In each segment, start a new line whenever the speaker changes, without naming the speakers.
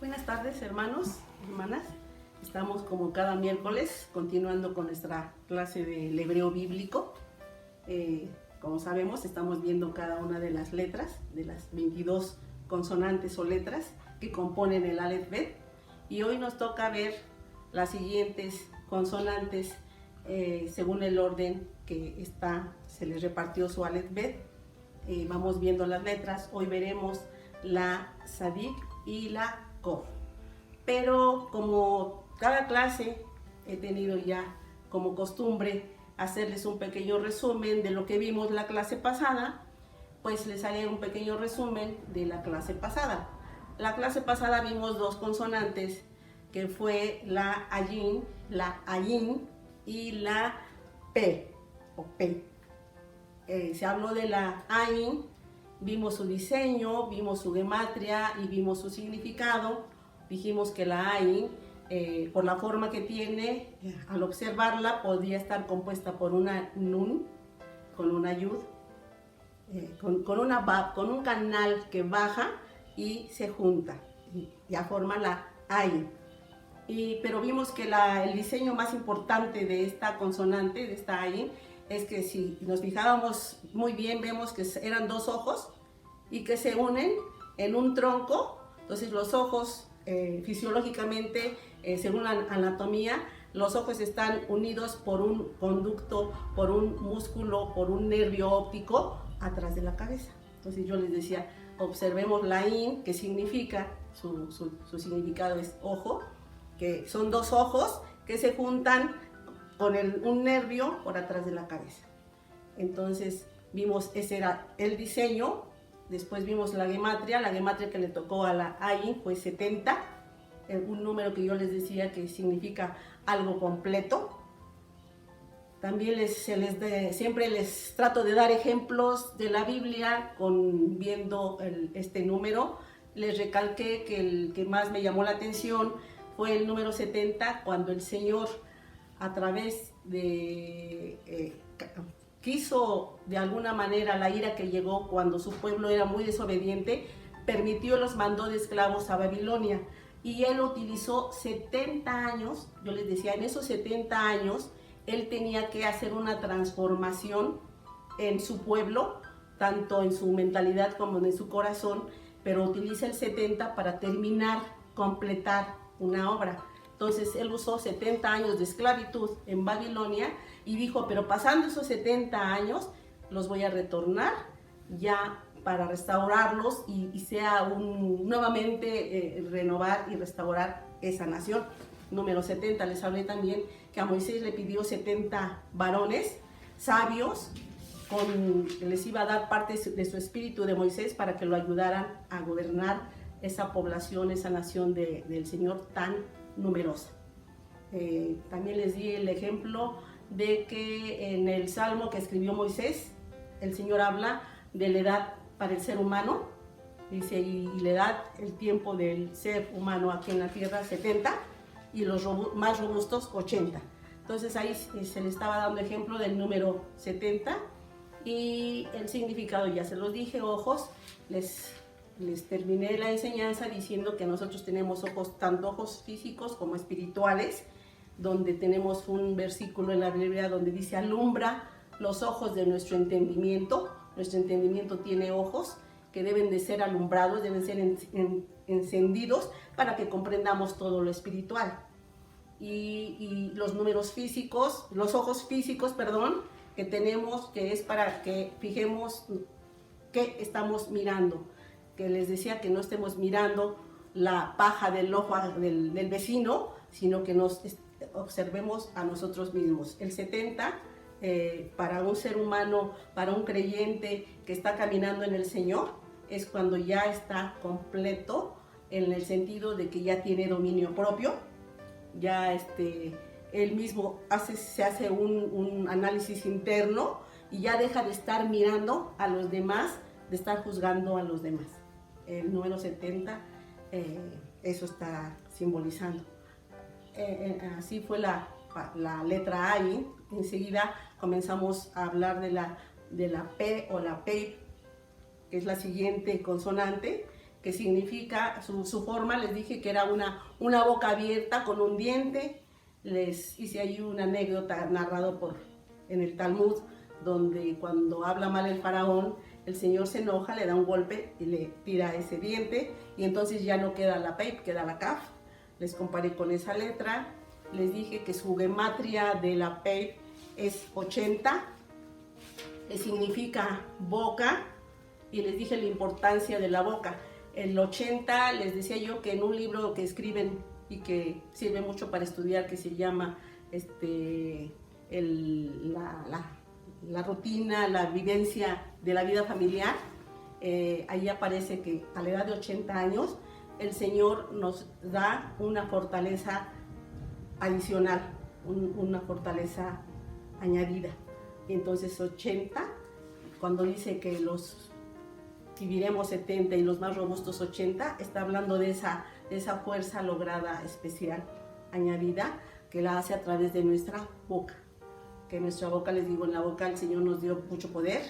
Buenas tardes, hermanos, hermanas. Estamos como cada miércoles continuando con nuestra clase del hebreo bíblico. Como sabemos, estamos viendo cada una de las letras, de las 22 consonantes o letras que componen el Aleph Bet. Y hoy nos toca ver las siguientes consonantes según el orden que se les repartió su Aleph Bet. Vamos viendo las letras. Hoy veremos la Sadik y la Kof. Pero como cada clase he tenido ya como costumbre hacerles un pequeño resumen de lo que vimos la clase pasada, pues les haré un pequeño resumen de la clase pasada. La clase pasada vimos dos consonantes, que fue la Ayin y la P o P. Se habló de la Ayin, vimos su diseño, vimos su gematria y vimos su significado. Dijimos que la Ayin, por la forma que tiene, al observarla, podría estar compuesta por una Nun, con una Yud, con una Bab, con un canal que baja y se junta, y ya forma la Ayin. Pero vimos que el diseño más importante de esta consonante, de esta Ayin, es que si nos fijábamos muy bien, vemos que eran dos ojos y que se unen en un tronco. Entonces los ojos, fisiológicamente, según la anatomía, los ojos están unidos por un conducto, por un músculo, por un nervio óptico atrás de la cabeza. Entonces yo les decía, observemos la Ayin, que significa, su significado es ojo, que son dos ojos que se juntan con un nervio por atrás de la cabeza. Entonces vimos, ese era el diseño. Después vimos la gematria que le tocó a la Ayin fue 70, un número que yo les decía que significa algo completo. También siempre les trato de dar ejemplos de la Biblia viendo este número. Les recalqué que el que más me llamó la atención fue el número 70, cuando el Señor, a través de... quiso de alguna manera, la ira que llegó cuando su pueblo era muy desobediente, los mandó de esclavos a Babilonia, y él utilizó 70 años. Yo les decía, en esos 70 años él tenía que hacer una transformación en su pueblo, tanto en su mentalidad como en su corazón, pero utiliza el 70 para completar una obra. Entonces él usó 70 años de esclavitud en Babilonia y dijo, pero pasando esos 70 años, los voy a retornar ya para restaurarlos y sea nuevamente renovar y restaurar esa nación. Número 70, les hablé también que a Moisés le pidió 70 varones sabios, les iba a dar parte de su espíritu de Moisés para que lo ayudaran a gobernar esa población, esa nación del Señor tan numerosa. También les di el ejemplo de que en el Salmo que escribió Moisés, el Señor habla de la edad para el ser humano. Dice, y la edad, el tiempo del ser humano aquí en la tierra, 70, y los más robustos, 80. Entonces ahí se le estaba dando ejemplo del número 70, y el significado ya se los dije, ojos. Les terminé la enseñanza diciendo que nosotros tenemos ojos, tanto ojos físicos como espirituales, donde tenemos un versículo en la Biblia donde dice, alumbra los ojos de nuestro entendimiento. Nuestro entendimiento tiene ojos que deben de ser alumbrados, deben ser encendidos para que comprendamos todo lo espiritual. Y los números físicos, los ojos físicos, que tenemos, que es para que fijemos qué estamos mirando. Que les decía que no estemos mirando la paja del ojo del vecino, sino que nos observemos a nosotros mismos. El 70, para un ser humano, para un creyente que está caminando en el Señor, es cuando ya está completo, en el sentido de que ya tiene dominio propio, ya él mismo se hace un análisis interno y ya deja de estar mirando a los demás, de estar juzgando a los demás. El número 70, eso está simbolizando. Así fue la letra Ayin. Enseguida comenzamos a hablar de la P o la P, que es la siguiente consonante, que significa, su forma, les dije que era una boca abierta con un diente. Les hice ahí una anécdota narrado en el Talmud, donde cuando habla mal el faraón, el Señor se enoja, le da un golpe y le tira ese diente, y entonces ya no queda la Pei, queda la Kaf. Les comparé con esa letra. Les dije que su gematria de la Pei es 80, que significa boca, y les dije la importancia de la boca. El 80, les decía yo que en un libro que escriben y que sirve mucho para estudiar, que se llama la rutina, la vivencia de la vida familiar, ahí aparece que a la edad de 80 años el Señor nos da una fortaleza adicional, una fortaleza añadida. Entonces 80, cuando dice que viviremos 70 y los más robustos 80, está hablando de esa fuerza lograda especial, añadida, que la hace a través de nuestra boca. Que nuestra boca, les digo, en la boca el Señor nos dio mucho poder,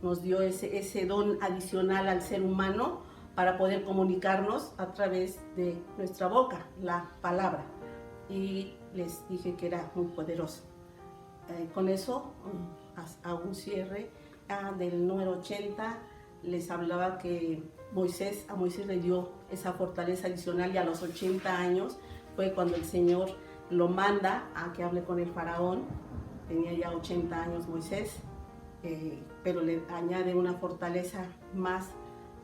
nos dio ese don adicional al ser humano para poder comunicarnos a través de nuestra boca, la palabra. Y les dije que era muy poderoso. Con eso hago un cierre del número 80. Les hablaba que a Moisés le dio esa fortaleza adicional, y a los 80 años fue cuando el Señor lo manda a que hable con el faraón. Tenía ya 80 años Moisés, pero le añade una fortaleza más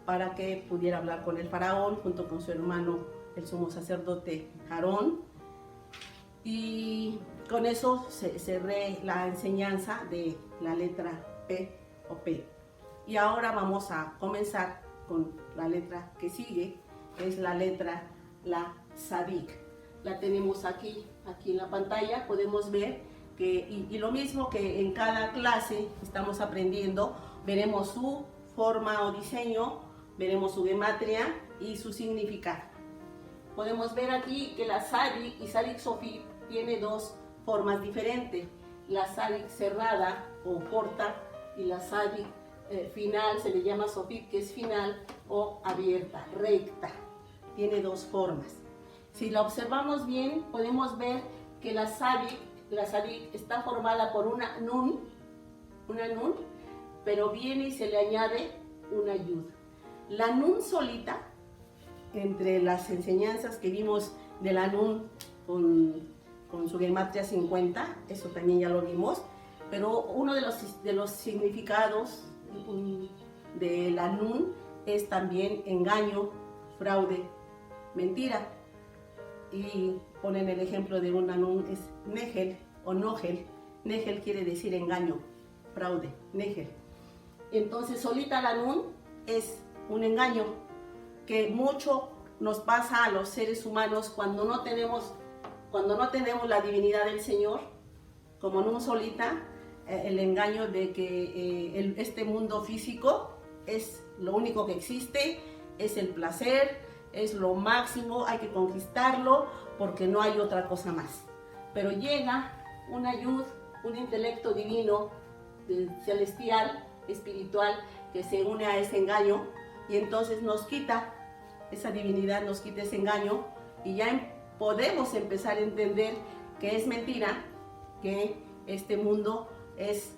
para que pudiera hablar con el faraón junto con su hermano, el sumo sacerdote Aarón. Y con eso cerré la enseñanza de la letra P o P. Y ahora vamos a comenzar con la letra que sigue, es la letra la Tzadik. La tenemos aquí en la pantalla. Podemos ver que, y lo mismo que en cada clase estamos aprendiendo, veremos su forma o diseño, veremos su gematria y su significado. Podemos ver aquí que la Tzadik y Tzadik Sofit tiene dos formas diferentes. La Tzadik cerrada o corta, y la Tzadik final se le llama Sofit, que es final o abierta, recta. Tiene dos formas. Si la observamos bien, podemos ver que la Tzadik está formada por una nun, pero viene y se le añade una yud. La nun solita, entre las enseñanzas que vimos de la nun con su gematria 50, eso también ya lo vimos, pero uno de los significados de la nun es también engaño, fraude, mentira. Y ponen el ejemplo de una nun, es negel o nogel. Negel quiere decir engaño, fraude, negel. Entonces solita la nun es un engaño que mucho nos pasa a los seres humanos cuando no tenemos la divinidad del Señor, como nun solita. El engaño de que este mundo físico es lo único que existe, es el placer, es lo máximo, hay que conquistarlo porque no hay otra cosa más. Pero llega una yud, un intelecto divino, celestial, espiritual, que se une a ese engaño, y entonces nos quita esa divinidad, nos quita ese engaño, y ya podemos empezar a entender que es mentira, que este mundo es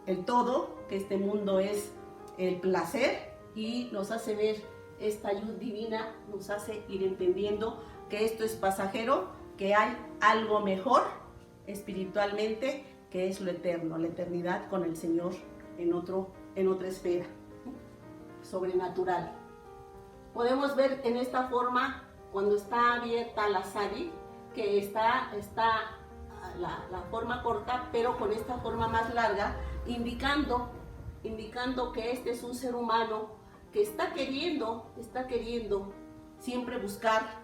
el todo, que este mundo es el placer, y nos hace ver esta ayuda divina, nos hace ir entendiendo que esto es pasajero, que hay algo mejor espiritualmente, que es lo eterno, la eternidad con el Señor en otra esfera sobrenatural. Podemos ver en esta forma, cuando está abierta la Tzadik, que está la forma corta, pero con esta forma más larga, indicando que este es un ser humano que está queriendo siempre buscar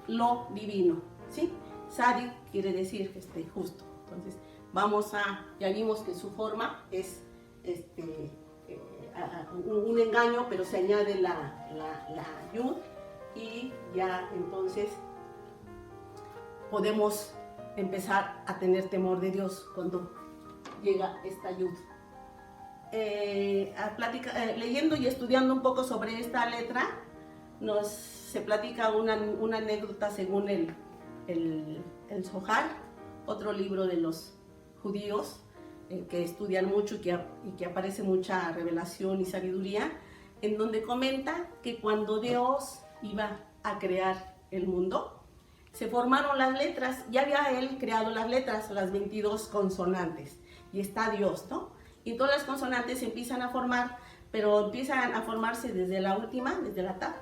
lo divino, ¿sí? Tzadik quiere decir justo. Entonces ya vimos que su forma es un engaño, pero se añade la yud, y ya entonces podemos empezar a tener temor de Dios cuando llega esta yud. Leyendo y estudiando un poco sobre esta letra, se platica una anécdota según el Zohar, otro libro de los judíos que estudian mucho y que aparece mucha revelación y sabiduría, en donde comenta que cuando Dios iba a crear el mundo, se formaron las letras, ya había él creado las letras, las 22 consonantes, y está Dios, ¿no? Y todas las consonantes se empiezan a formar, pero empiezan a formarse desde la última, desde la Taf,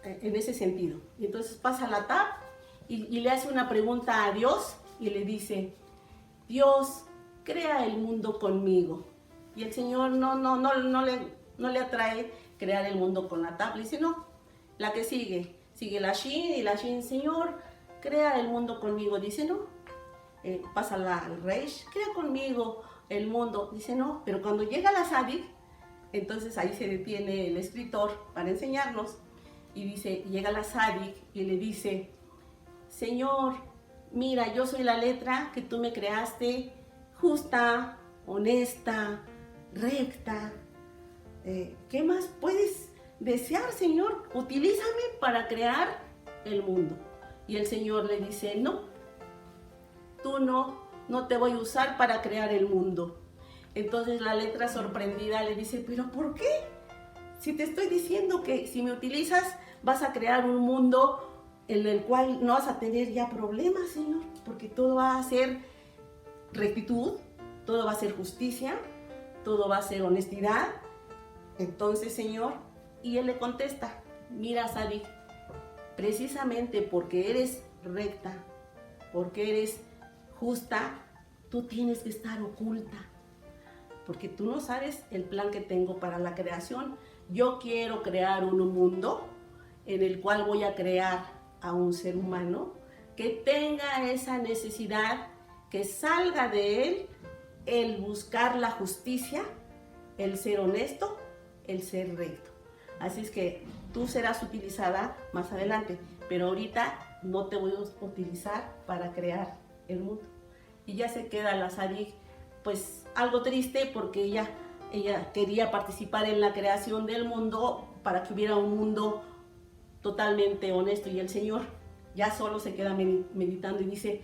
en ese sentido. Y entonces pasa la Taf y le hace una pregunta a Dios y le dice: Dios, crea el mundo conmigo. Y el Señor no le atrae crear el mundo con la Taf. Le dice: no, la que sigue la Shin, y la Shin: Señor, crea el mundo conmigo. Dice: no. Pasa al Reish: crea conmigo el mundo. Dice: no. Pero cuando llega la Sadik, entonces ahí se detiene el escritor para enseñarnos y dice, llega la Sadik y le dice: Señor, mira, yo soy la letra que tú me creaste, justa, honesta, recta. ¿Qué más puedes desear, Señor? Utilízame para crear el mundo. Y el Señor le dice: no, tú no te voy a usar para crear el mundo. Entonces la letra, sorprendida, le dice: ¿pero por qué? Si te estoy diciendo que si me utilizas vas a crear un mundo en el cual no vas a tener ya problemas, Señor, porque todo va a ser rectitud, todo va a ser justicia, todo va a ser honestidad. Entonces, Señor, y él le contesta: mira, Sadik, precisamente porque eres recta, porque eres justa, tú tienes que estar oculta, porque tú no sabes el plan que tengo para la creación. Yo quiero crear un mundo en el cual voy a crear a un ser humano que tenga esa necesidad, que salga de él el buscar la justicia, el ser honesto, el ser recto. Así es que tú serás utilizada más adelante, pero ahorita no te voy a utilizar para crear el mundo. Y ya se queda la Sadik pues algo triste, porque ella quería participar en la creación del mundo para que hubiera un mundo totalmente honesto, y el Señor ya solo se queda meditando y dice: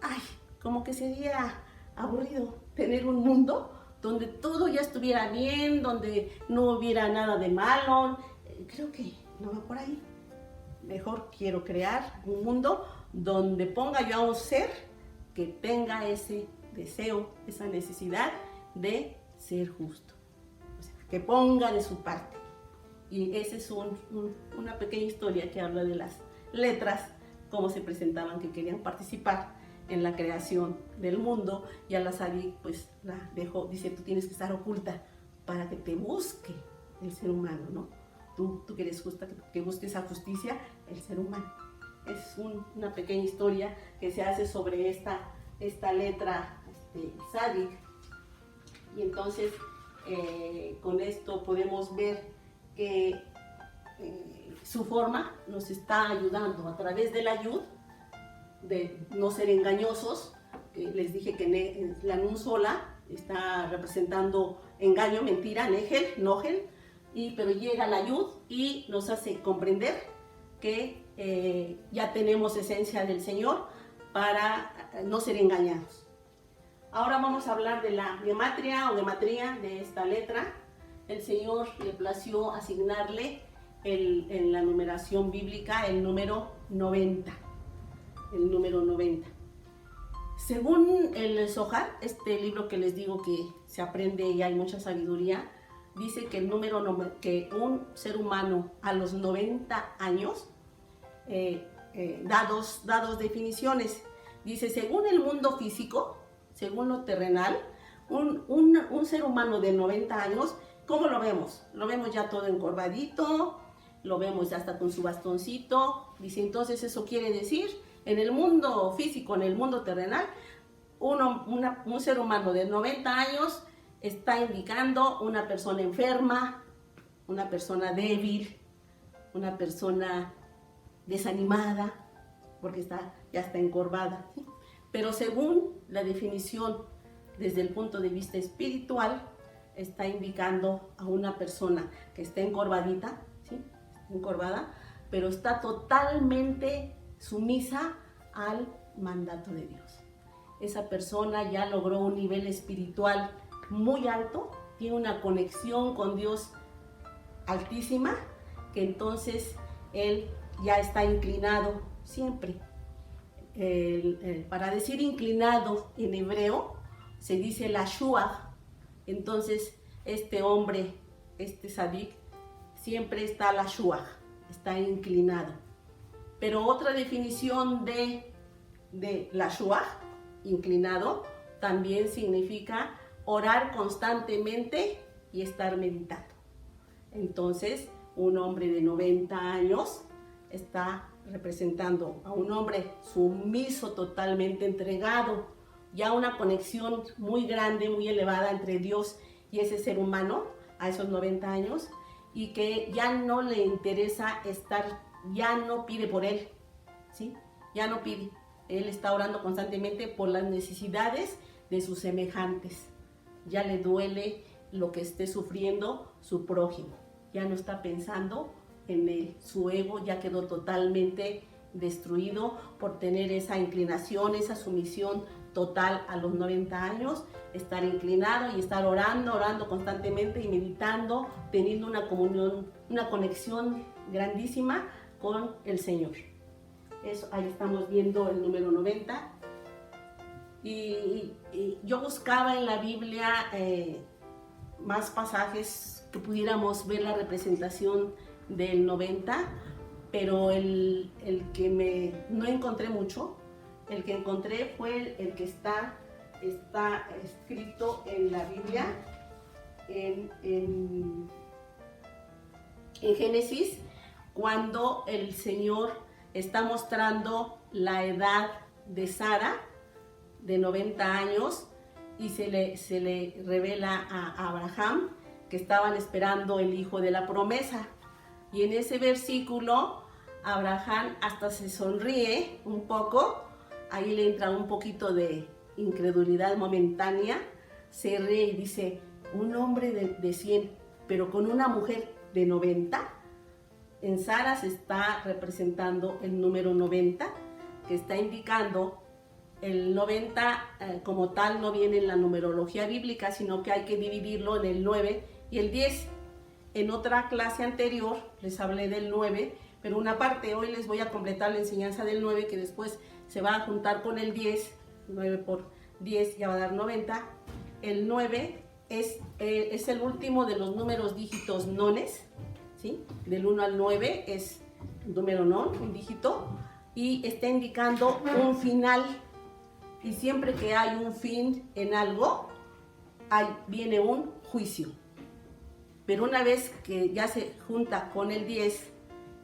ay, como que sería aburrido tener un mundo donde todo ya estuviera bien, donde no hubiera nada de malo. Creo que no va por ahí. Mejor quiero crear un mundo donde ponga yo a un ser que tenga ese deseo, esa necesidad de ser justo, o sea, que ponga de su parte. Y esa es una pequeña historia que habla de las letras, cómo se presentaban, que querían participar en la creación del mundo. Y a la Sadik pues la dejó, dice: tú tienes que estar oculta para que te busque el ser humano, ¿no? Tú que eres justa, que busque esa justicia, el ser humano. Es una pequeña historia que se hace sobre esta letra Sadik. Y entonces con esto podemos ver que su forma nos está ayudando a través de la Yud, de no ser engañosos. Les dije que la Nun sola está representando engaño, mentira, Negel, Nogel, pero llega la Yud y nos hace comprender que ya tenemos esencia del Señor para no ser engañados. Ahora vamos a hablar de la gematria o gematría de esta letra. El Señor le plació asignarle en la numeración bíblica el número 90. El número 90. Según el Zohar, este libro que les digo que se aprende y hay mucha sabiduría, dice que que un ser humano a los 90 años da dos definiciones. Dice: según el mundo físico, según lo terrenal, un ser humano de 90 años, ¿cómo lo vemos? Lo vemos ya todo encorvadito, lo vemos ya hasta con su bastoncito. Dice: entonces eso quiere decir, en el mundo físico, en el mundo terrenal, un ser humano de 90 años está indicando una persona enferma, una persona débil, una persona desanimada, porque ya está encorvada. Pero según la definición desde el punto de vista espiritual, está indicando a una persona que está encorvadita, ¿sí? encorvada, pero está totalmente sumisa al mandato de Dios. Esa persona ya logró un nivel espiritual muy alto, tiene una conexión con Dios altísima, que entonces él ya está inclinado siempre. Para decir inclinado en hebreo se dice la shuach. Entonces este hombre, este sadik, siempre está la shuach, está inclinado. Pero otra definición de la shuach, inclinado, también significa orar constantemente y estar meditando. Entonces, un hombre de 90 años está representando a un hombre sumiso, totalmente entregado, ya una conexión muy grande, muy elevada entre Dios y ese ser humano a esos 90 años, y que ya no le interesa estar, ya no pide por él, ¿sí? Ya no pide. Él está orando constantemente por las necesidades de sus semejantes. Ya le duele lo que esté sufriendo su prójimo. Ya no está pensando en él. Su ego ya quedó totalmente destruido por tener esa inclinación, esa sumisión total a los 90 años, estar inclinado y estar orando constantemente y meditando, teniendo una comunión, una conexión grandísima con el Señor. Eso, ahí estamos viendo el número 90. Y yo buscaba en la Biblia más pasajes que pudiéramos ver la representación del 90, pero el que no encontré mucho. El que encontré fue el que está escrito en la Biblia, en Génesis, cuando el Señor está mostrando la edad de Sara, de 90 años, y se le revela a Abraham que estaban esperando el hijo de la promesa. Y en ese versículo, Abraham hasta se sonríe un poco, ahí le entra un poquito de incredulidad momentánea, se ríe y dice, un hombre de 100, pero con una mujer de 90. En Sara se está representando el número 90, que está indicando el 90 como tal no viene en la numerología bíblica, sino que hay que dividirlo en el 9 y el 10. En otra clase anterior les hablé del 9, pero una parte, hoy les voy a completar la enseñanza del 9, que después se va a juntar con el 10, 9 por 10 ya va a dar 90. El 9 es el último de los números dígitos nones, ¿sí? Del 1 al 9 es un número non, un dígito, y está indicando un final. Y siempre que hay un fin en algo, viene un juicio. Pero una vez que ya se junta con el 10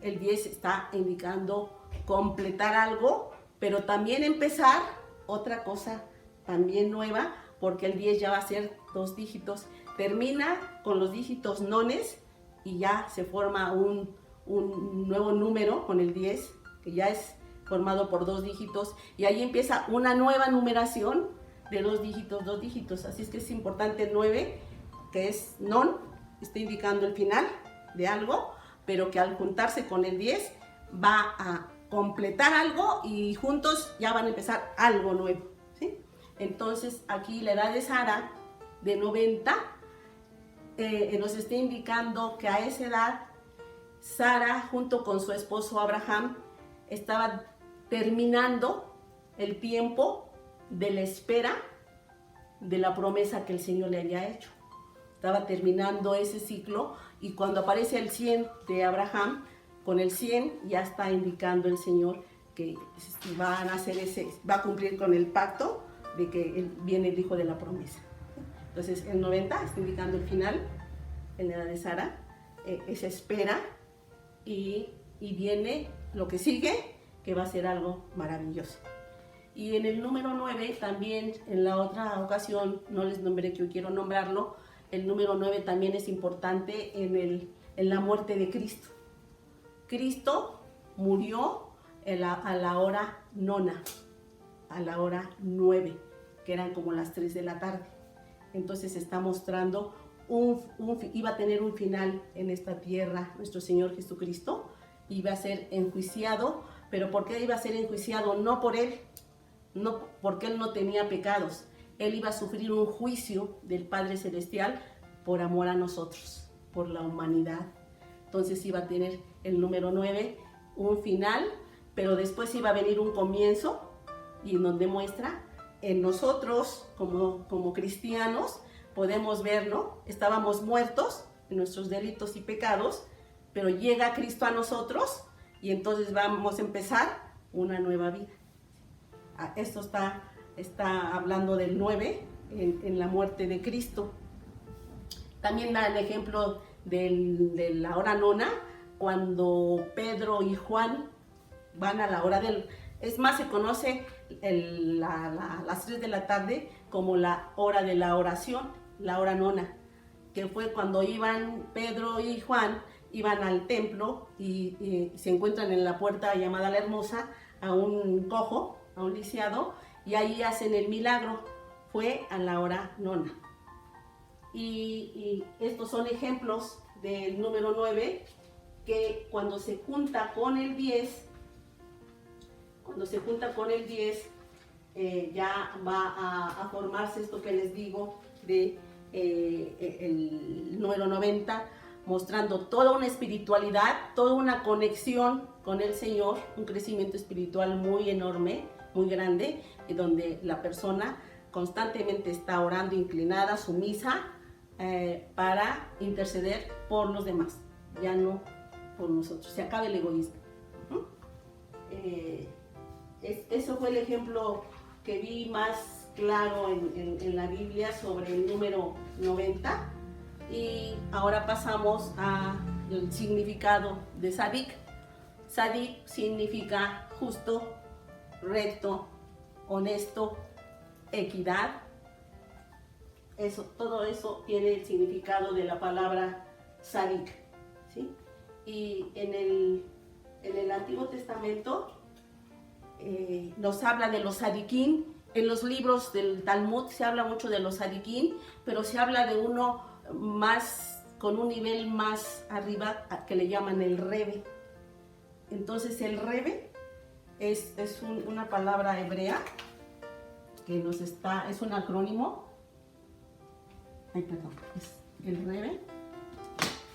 está indicando completar algo, pero también empezar otra cosa también nueva, porque el 10 ya va a ser 2 dígitos. Termina con los dígitos nones y ya se forma un nuevo número con el 10, que ya es formado por 2 dígitos, y ahí empieza una nueva numeración de 2 dígitos. Así es que es importante el 9, que es non, está indicando el final de algo, pero que al juntarse con el 10 va a completar algo y juntos ya van a empezar algo nuevo, ¿sí? Entonces aquí la edad de Sara, de 90, nos está indicando que a esa edad Sara, junto con su esposo Abraham, estaba terminando el tiempo de la espera de la promesa que el Señor le había hecho. Estaba terminando ese ciclo, y cuando aparece el 100 de Abraham, con el 100 ya está indicando el Señor que va a cumplir con el pacto de que viene el hijo de la promesa. Entonces el 90 está indicando el final en la edad de Sara, esa espera, y viene lo que sigue, que va a ser algo maravilloso. Y en el número 9 también, en la otra ocasión, no les nombré, que yo quiero nombrarlo, el número 9 también es importante en la muerte de Cristo. Cristo murió a la hora nona, a la hora 9, que eran como las 3 de la tarde. Entonces está mostrando iba a tener un final en esta tierra, nuestro Señor Jesucristo, iba a ser enjuiciado, pero ¿por qué iba a ser enjuiciado? No por él, no porque él no tenía pecados, él iba a sufrir un juicio del Padre Celestial por amor a nosotros, por la humanidad. Entonces iba a tener el número 9, un final, pero después iba a venir un comienzo, y en donde muestra en nosotros como cristianos, podemos verlo, estábamos muertos en nuestros delitos y pecados, pero llega Cristo a nosotros y entonces vamos a empezar una nueva vida. Esto está hablando del 9 en la muerte de Cristo. También da el ejemplo de la hora nona, cuando Pedro y Juan van a la hora es más, se conoce las 3 de la tarde como la hora de la oración, la hora nona, que fue cuando iban Pedro y Juan, iban al templo y se encuentran en la puerta llamada La Hermosa a un cojo, a un lisiado, y ahí hacen el milagro. Fue a la hora nona. Y estos son ejemplos del número 9, que cuando se junta con el 10, ya va a formarse esto que les digo de el número 90, mostrando toda una espiritualidad, toda una conexión con el Señor, un crecimiento espiritual muy enorme, muy grande, donde la persona constantemente está orando, inclinada, sumisa, para interceder por los demás, ya no por nosotros. Se acaba el egoísmo. Eso fue el ejemplo que vi más claro en la Biblia sobre el número 90. Y ahora pasamos al significado de Tzadik. Tzadik significa justo, recto, honesto, equidad. Todo eso tiene el significado de la palabra Tzadik, ¿sí? Y en el Antiguo Testamento nos habla de los tzadikim. En los libros del Talmud se habla mucho de los tzadikim, pero se habla de uno más, con un nivel más arriba, que le llaman el Rebe. Entonces el Rebe es una palabra hebrea que es un acrónimo. El Rebe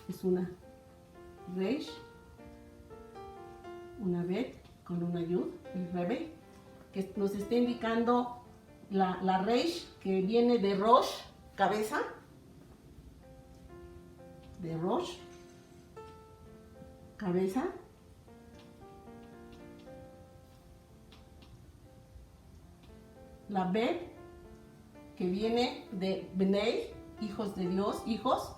es una Reish, una Bet con una Yud, el Rebe, que nos está indicando la Reish, que viene de Rosh, cabeza, de Rosh, cabeza, la Bet, que viene de Bnei, hijos de Dios, hijos,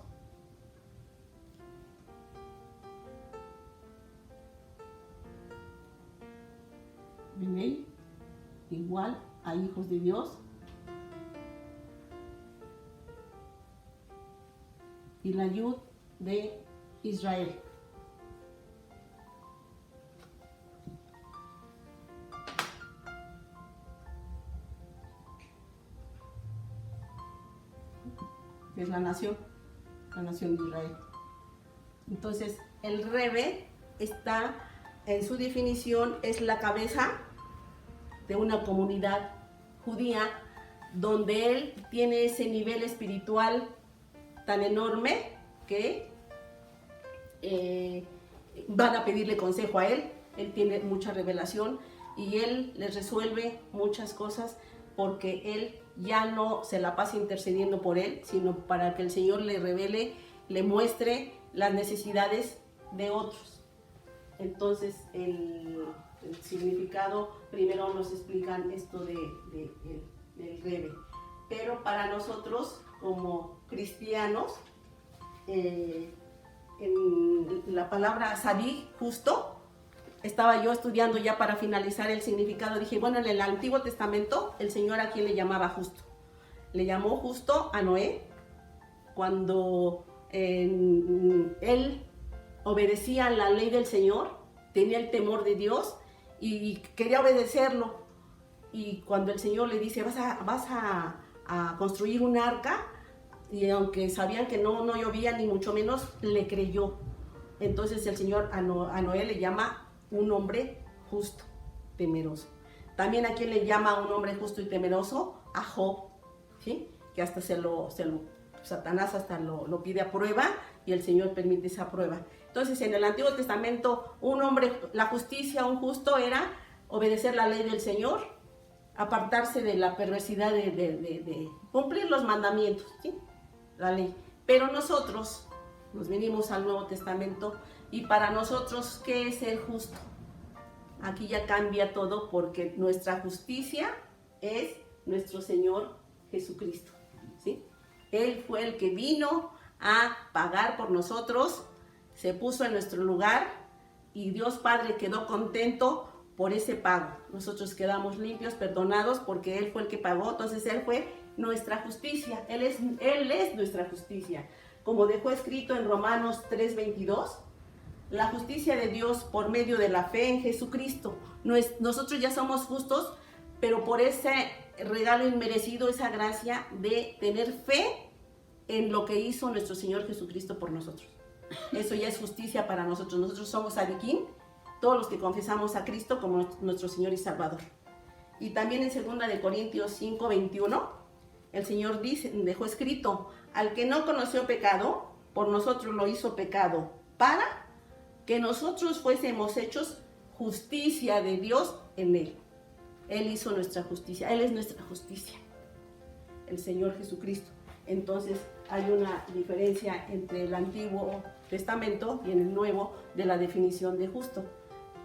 Bnei, igual a hijos de Dios, y la Yud de Israel. Es la nación de Israel. Entonces, el Rebe está, en su definición, es la cabeza de una comunidad judía, donde él tiene ese nivel espiritual tan enorme que van a pedirle consejo a él. Él tiene mucha revelación y él les resuelve muchas cosas, porque él ya no se la pasa intercediendo por él, sino para que el Señor le revele, le muestre las necesidades de otros. Entonces el significado, primero nos explican esto del Rebe. Pero para nosotros como cristianos, en la palabra Tzadik, justo, estaba yo estudiando ya para finalizar el significado. Dije, bueno, en el Antiguo Testamento, el Señor, ¿a quién le llamaba justo? Le llamó justo a Noé, cuando él obedecía la ley del Señor, tenía el temor de Dios y quería obedecerlo. Y cuando el Señor le dice, vas a construir un arca, y aunque sabían que no llovía ni mucho menos, le creyó. Entonces el Señor a Noé le llama un hombre justo, temeroso. También a quien le llama un hombre justo y temeroso, a Job, ¿sí? Que hasta Satanás hasta lo pide a prueba y el Señor permite esa prueba. Entonces en el Antiguo Testamento la justicia, un justo era obedecer la ley del Señor, apartarse de la perversidad de cumplir los mandamientos, ¿sí? La ley. Pero nosotros nos venimos al Nuevo Testamento y para nosotros, ¿qué es ser justo? Aquí ya cambia todo porque nuestra justicia es nuestro Señor Jesucristo, ¿sí? Él fue el que vino a pagar por nosotros, se puso en nuestro lugar y Dios Padre quedó contento por ese pago. Nosotros quedamos limpios, perdonados, porque Él fue el que pagó. Entonces Él fue nuestra justicia. Él es nuestra justicia. Como dejó escrito en Romanos 3:22, la justicia de Dios por medio de la fe en Jesucristo. Nosotros ya somos justos, pero por ese regalo inmerecido, esa gracia de tener fe en lo que hizo nuestro Señor Jesucristo por nosotros. Eso ya es justicia para nosotros. Nosotros somos sadiquín, todos los que confesamos a Cristo como nuestro Señor y Salvador. Y también en 2 Corintios 5:21, el Señor dejó escrito: al que no conoció pecado, por nosotros lo hizo pecado, para que nosotros fuésemos hechos justicia de Dios en Él. Él hizo nuestra justicia, Él es nuestra justicia, el Señor Jesucristo. Entonces hay una diferencia entre el Antiguo Testamento y en el Nuevo de la definición de justo.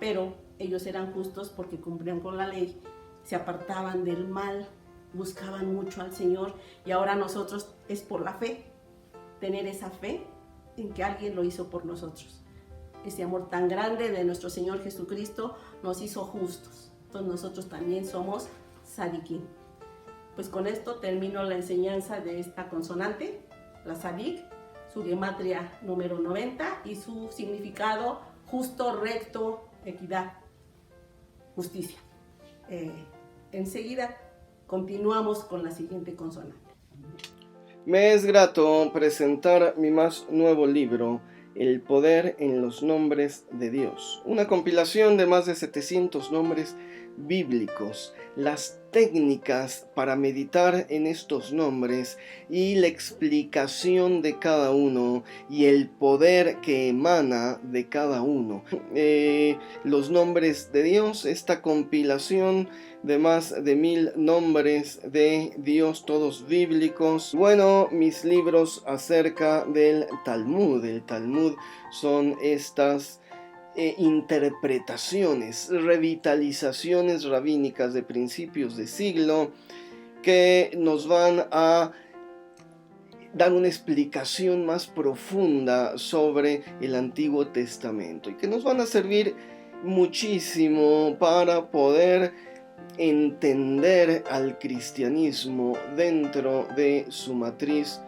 Pero ellos eran justos porque cumplían con la ley, se apartaban del mal, buscaban mucho al Señor, y ahora nosotros es por la fe, tener esa fe en que alguien lo hizo por nosotros. Ese amor tan grande de nuestro Señor Jesucristo nos hizo justos. Entonces nosotros también somos sadiquín. Pues con esto termino la enseñanza de esta consonante, la sadik, su gematria número 90 y su significado justo, recto, equidad, justicia. Enseguida continuamos con la siguiente consonante.
Me es grato presentar mi más nuevo libro, El poder en los nombres de Dios, una compilación de más de 700 nombres bíblicos, las técnicas para meditar en estos nombres y la explicación de cada uno y el poder que emana de cada uno. Los nombres de Dios, esta compilación de más de 1000 nombres de Dios, todos bíblicos. Bueno, mis libros acerca del Talmud. El Talmud son estas interpretaciones, revitalizaciones rabínicas de principios de siglo que nos van a dar una explicación más profunda sobre el Antiguo Testamento y que nos van a servir muchísimo para poder entender al cristianismo dentro de su matriz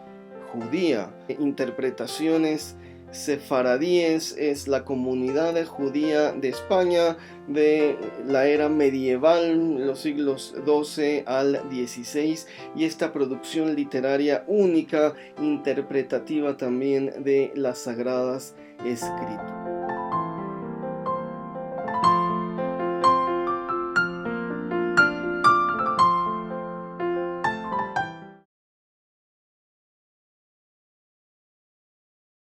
judía. Interpretaciones sefaradíes es la comunidad judía de España de la era medieval, los siglos XII al XVI, y esta producción literaria única, interpretativa también de las Sagradas Escrituras.